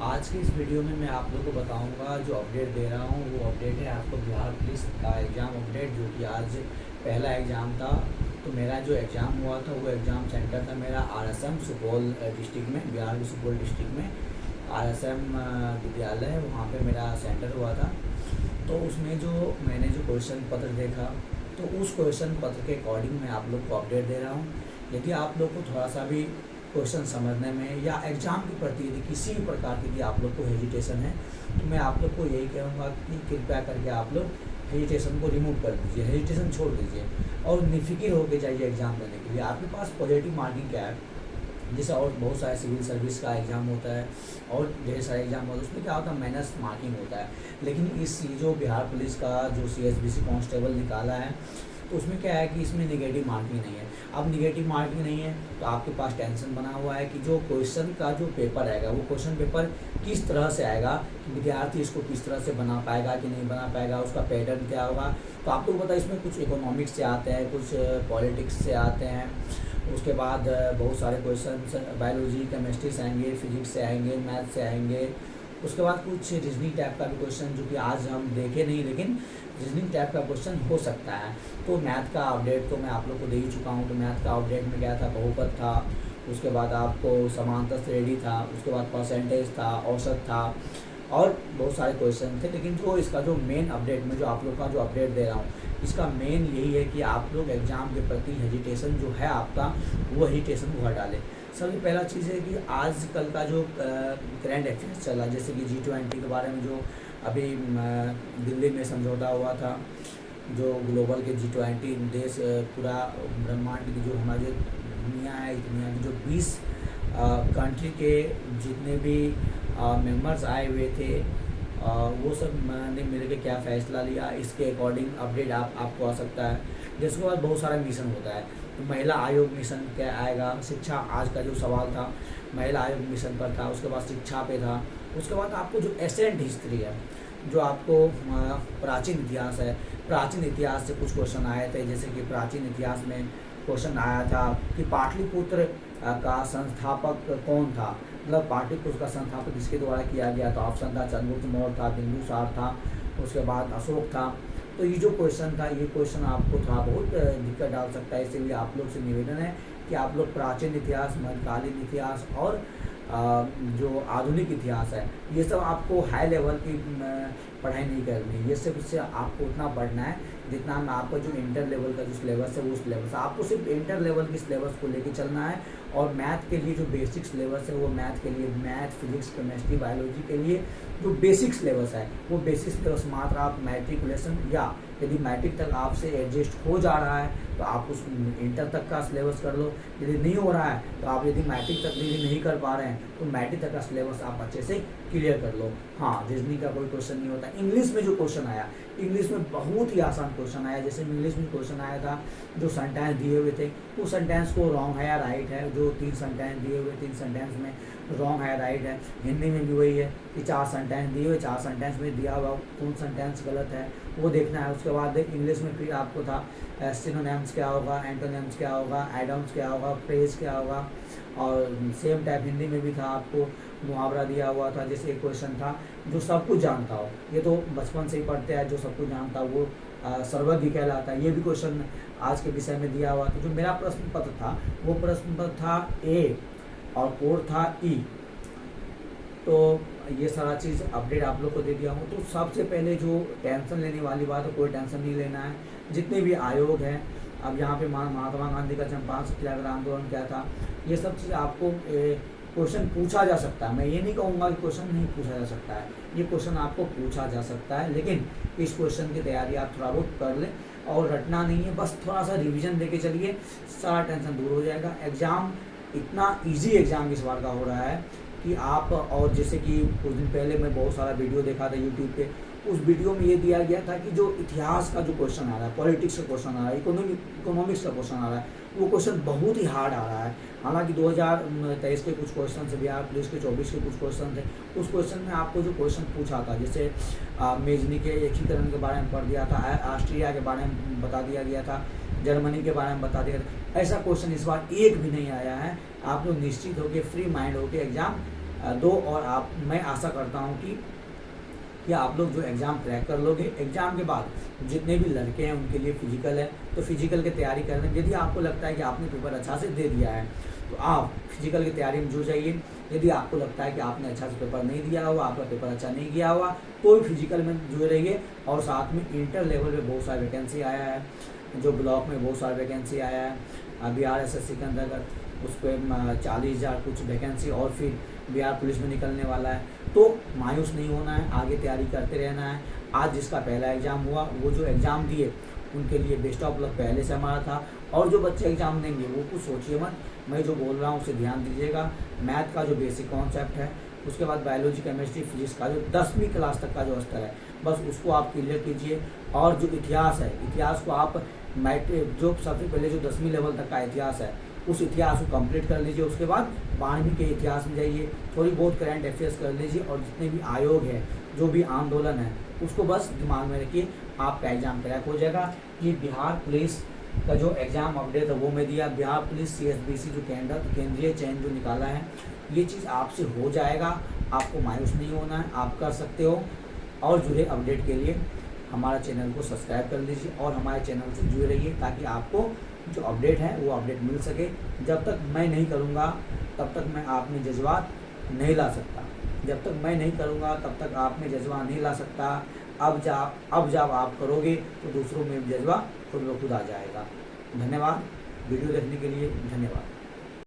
आज की इस वीडियो में मैं आप लोग को बताऊंगा जो अपडेट दे रहा हूँ वो अपडेट है आपको बिहार पुलिस का एग्ज़ाम अपडेट, जो कि आज पहला एग्ज़ाम था। तो मेरा जो एग्ज़ाम हुआ था वो एग्ज़ाम सेंटर था मेरा आरएसएम सुपौल डिस्ट्रिक्ट में, बिहार के सुपौल डिस्ट्रिक्ट में आरएसएम विद्यालय है, वहाँ पे मेरा सेंटर हुआ था। तो उसमें जो मैंने जो क्वेश्चन पत्र देखा, तो उस क्वेश्चन पत्र के अकॉर्डिंग मैं आप लोग को अपडेट दे रहा हूँ। यदि आप लोग को थोड़ा सा भी क्वेश्चन समझने में या एग्ज़ाम के प्रति यदि किसी भी प्रकार की आप लोग को हेजिटेशन है, तो मैं आप लोग को यही कहूँगा कि कृपया करके आप लोग हेजिटेशन को रिमूव कर दीजिए, हेजिटेशन छोड़ दीजिए और निफिकिर होकर जाइए एग्ज़ाम देने के लिए। आपके पास पॉजिटिव मार्किंग क्या है, जैसे और बहुत सारे सिविल सर्विस का एग्ज़ाम होता है और ढेर सारे एग्ज़ाम होता है, उसमें क्या होता है माइनस मार्किंग होता है। लेकिन इस जो बिहार पुलिस का जो CSBC कांस्टेबल निकाला है, तो उसमें क्या है कि इसमें नेगेटिव मार्किंग नहीं है। अब नेगेटिव मार्किंग नहीं है तो आपके पास टेंशन बना हुआ है कि जो क्वेश्चन का जो पेपर आएगा वो क्वेश्चन पेपर किस तरह से आएगा, कि विद्यार्थी इसको किस तरह से बना पाएगा कि नहीं बना पाएगा, उसका पैटर्न क्या होगा। तो आपको पता है इसमें कुछ इकोनॉमिक्स से आते हैं, कुछ पॉलिटिक्स से आते हैं, उसके बाद बहुत सारे क्वेश्चन बायोलॉजी केमिस्ट्री से आएंगे, फिजिक्स से आएंगे, मैथ से आएंगे। उसके बाद कुछ रीजनिंग टाइप का भी क्वेश्चन जो कि आज हम देखे नहीं, लेकिन रीजनिंग टाइप का क्वेश्चन हो सकता है। तो मैथ का अपडेट तो मैं आप लोग को दे ही चुका हूँ। तो मैथ का अपडेट में क्या था, बहुपद था, उसके बाद आपको समांतर श्रेणी था, उसके बाद परसेंटेज था, औसत था और बहुत सारे क्वेश्चन थे। लेकिन जो इसका जो मेन अपडेट में जो आप लोग का जो अपडेट दे रहा हूँ, इसका मेन यही है कि आप लोग एग्ज़ाम के प्रति हेजिटेशन जो है आपका, वो हेजिटेशन को हटा लें। सबसे पहला चीज़ है कि आजकल का जो करंट अफेयर्स चला, जैसे कि G20 के बारे में जो अभी दिल्ली में समझौता हुआ था, जो ग्लोबल के G20 देश पूरा ब्रह्मांड की जो हमारी जो दुनिया है, इस दुनिया की जो 20 कंट्री के जितने भी मेंबर्स आए हुए थे, वो सब ने मिलकर क्या फ़ैसला लिया, इसके अकॉर्डिंग अपडेट आपको आ सकता है। जिसके बाद बहुत सारा मिशन होता है, तो महिला आयोग मिशन क्या आएगा, शिक्षा, आज का जो सवाल था महिला आयोग मिशन पर था, उसके बाद शिक्षा पे था। उसके बाद आपको जो एसेंट हिस्ट्री है, जो आपको प्राचीन इतिहास है, प्राचीन इतिहास से कुछ क्वेश्चन आए थे। जैसे कि प्राचीन इतिहास में क्वेश्चन आया था कि पाटलिपुत्र का संस्थापक कौन था, मतलब पाटलिपुत्र का संस्थापक किसके द्वारा किया गया था। ऑप्शन था चंद्रगुप्त मौर्य था, बिंदुसार था, उसके बाद अशोक था। तो ये जो क्वेश्चन था, ये क्वेश्चन आपको थोड़ा बहुत दिक्कत डाल सकता है। इसलिए आप लोग से निवेदन है कि आप लोग प्राचीन इतिहास, मध्यकालीन इतिहास और जो आधुनिक इतिहास है, ये सब आपको हाई लेवल की पढ़ाई नहीं करनी। ये सिर्फ इससे आपको उतना पढ़ना है जितना में आपका जो इंटर लेवल का जो सिलेबस है वो सिलेबस आपको सिर्फ इंटर लेवल की सिलेबस को लेके चलना है। और मैथ के लिए जो बेसिक सिलेबस है वो मैथ के लिए, मैथ फिजिक्स केमिस्ट्री बायोलॉजी के लिए जो बेसिक सिलेबस है वो बेसिक सिलेबस मात्र आप मैट्रिकुलेशन या यदि मैट्रिक तक आपसे एडजस्ट हो जा रहा है तो आप उस इंटर तक का सिलेबस कर लो। यदि नहीं हो रहा है तो आप यदि मैट्रिक तक यदि नहीं कर पा रहे हैं तो मैट्रिक तक का सिलेबस आप अच्छे से क्लियर कर लो। हाँ, रीजनिंग का कोई क्वेश्चन नहीं होता। इंग्लिश में जो क्वेश्चन आया, इंग्लिश में बहुत ही आसान क्वेश्चन आया। जैसे इंग्लिश में क्वेश्चन आया था, जो सेंटेंस दिए हुए थे वो सेंटेंस को रॉन्ग है या राइट है। जो 3 सेंटेंस दिए हुए, 3 सेंटेंस में रॉन्ग है राइट है। हिंदी में भी वही है कि 4 सेंटेंस दिए हुए, 4 सेंटेंस में दिया हुआ कौन सेंटेंस गलत है वो देखना है। उसके बाद इंग्लिश में फिर आपको था सिनोनिम्स क्या होगा, एंटोनिम्स क्या होगा, एडम्स क्या होगा, फ्रेज क्या होगा। और सेम टाइप हिंदी में भी था, आपको मुहावरा दिया हुआ था। जैसे एक क्वेश्चन था जो सब कुछ जानता हो, ये तो बचपन से ही पढ़ते हैं, जो सब कुछ जानता हो वो सर्वज्ञ कहलाता है। ये भी क्वेश्चन आज के विषय में दिया हुआ था। जो मेरा प्रश्न पत्र था वो प्रश्न पत्र था ए और कोड था ई। तो ये सारा चीज़ अपडेट आप लोग को दे दिया हूँ। तो सबसे पहले जो टेंशन लेने वाली बात है, कोई टेंशन नहीं लेना है। जितने भी आयोग हैं, अब यहाँ पे महात्मा गांधी का चंपारण सत्याग्रह आंदोलन क्या था, ये सब चीज़ आपको क्वेश्चन पूछा जा सकता है। मैं ये नहीं कहूँगा कि क्वेश्चन नहीं पूछा जा सकता है, ये क्वेश्चन आपको पूछा जा सकता है। लेकिन इस क्वेश्चन की तैयारी आप थोड़ा बहुत कर लें और रटना नहीं है, बस थोड़ा सा रिवीजन देके चलिए, सारा टेंशन दूर हो जाएगा। एग्ज़ाम इतना ईजी एग्ज़ाम इस बार का हो रहा है कि आप, और जैसे कि कुछ दिन पहले मैं बहुत सारा वीडियो देखा था यूट्यूब पे, उस वीडियो में ये दिया गया था कि जो इतिहास का जो क्वेश्चन आ रहा है, पॉलिटिक्स का क्वेश्चन आ रहा है, इकोनॉमिक्स का क्वेश्चन आ रहा है, वो क्वेश्चन बहुत ही हार्ड आ रहा है। हालांकि 2023 के कुछ क्वेश्चन थे, बिहार पुलिस के 24 के कुछ क्वेश्चन थे। उस क्वेश्चन में आपको जो क्वेश्चन पूछा था, जैसे मेजनी के एकीकरण के बारे में पढ़ दिया था, ऑस्ट्रिया के बारे में बता दिया गया था, जर्मनी के बारे में बता दिया था। ऐसा क्वेश्चन इस बार एक भी नहीं आया है। आप लोग निश्चित होकर फ्री माइंड होकर एग्ज़ाम दो, और मैं आशा करता हूँ कि आप लोग जो एग्ज़ाम क्रैक कर लोगे। एग्ज़ाम के बाद जितने भी लड़के हैं उनके लिए फिजिकल है, तो फिजिकल की तैयारी करना। यदि आपको लगता है कि आपने पेपर अच्छा से दे दिया है तो आप फिजिकल की तैयारी में जुड़ जाइए। यदि आपको लगता है कि आपने अच्छा से पेपर नहीं दिया हुआ, आपका पेपर अच्छा नहीं गया हुआ, तो भी फिजिकल में जुड़े रहिए। और साथ में इंटर लेवल में बहुत सारा वैकेंसी आया है, जो ब्लॉक में बहुत सारा वैकेंसी आया है बिहार SSC के अंतर्गत, उस पर 40,000 कुछ वैकेंसी, और फिर बिहार पुलिस में निकलने वाला है। तो मायूस नहीं होना है, आगे तैयारी करते रहना है। आज जिसका पहला एग्ज़ाम हुआ, वो जो एग्ज़ाम दिए उनके लिए बेस्ट ऑफ लक पहले से हमारा था। और जो बच्चे एग्ज़ाम देंगे वो कुछ सोचिए मत, मैं जो बोल रहा हूँ उसे ध्यान दीजिएगा। मैथ का जो बेसिक कॉन्सेप्ट है, उसके बाद बायोलॉजी, केमिस्ट्री, फिजिक्स का जो 10वीं क्लास तक का जो स्तर है, बस उसको आप क्लियर कीजिए। और जो इतिहास है, इतिहास को आप जो सबसे पहले जो 10वीं लेवल तक का इतिहास है, उस इतिहास को कंप्लीट कर लीजिए। उसके बाद 12वीं के इतिहास में जाइए, थोड़ी बहुत करंट अफेयर्स कर लीजिए, और जितने भी आयोग है, जो भी आंदोलन है, उसको बस दिमाग में रखिए, आपका एग्ज़ाम क्रैक हो जाएगा। ये बिहार पुलिस का जो एग्ज़ाम अपडेट है वो मैं दिया, बिहार पुलिस CSBC जो केंद्रीय चयन जो निकाला है, ये चीज़ आपसे हो जाएगा। आपको मायूस नहीं होना है, आप कर सकते हो। और जुड़े अपडेट के लिए हमारा चैनल को सब्सक्राइब कर लीजिए और हमारे चैनल से जुड़े रहिए, ताकि आपको जो अपडेट है वो अपडेट मिल सके। जब तक मैं नहीं करूँगा तब तक मैं आप में जज्बात नहीं ला सकता, जब तक मैं नहीं करूँगा तब तक आप में जज्बा नहीं ला सकता। अब जब आप करोगे तो दूसरों में जज्बा खुद ब खुद आ जाएगा। धन्यवाद, वीडियो देखने के लिए धन्यवाद।